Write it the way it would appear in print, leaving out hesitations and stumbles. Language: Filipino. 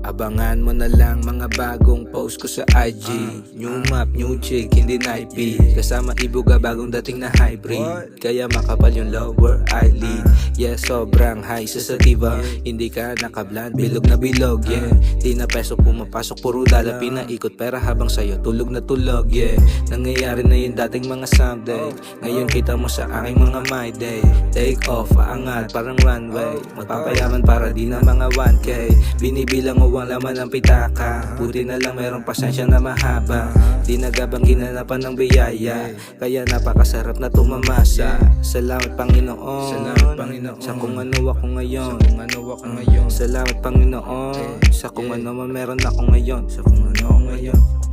Abangan mo na lang mga bagong post ko sa IG. New map, new chick, hindi na IP. Kasama ibuga bagong dating na hybrid. Kaya makapal yung lower eyelid. Yeah, sobrang high sa sativa. Hindi ka nakabland, bilog na bilog, yeah. Di na peso pumapasok, puro dala pinaikot. Pera habang sa'yo, tulog na tulog, yeah. Nangyayari na yung dating mga someday. Ngayon kita mo sa aking mga my day. Take off, aangat, parang runway. Magpapayaman para di na mga 1K. Binibilang mo ang laman ng pitaka. Buti na lang merong pasensya na mahaba. Di nagabang ginanapan ng biyaya. Kaya napakasarap na tumamasa. Salamat Panginoon, salamat Panginoon sa kung ano ako ngayon. Salamat Panginoon sa kung ano man meron ako ngayon. Sa kung ano ako ngayon.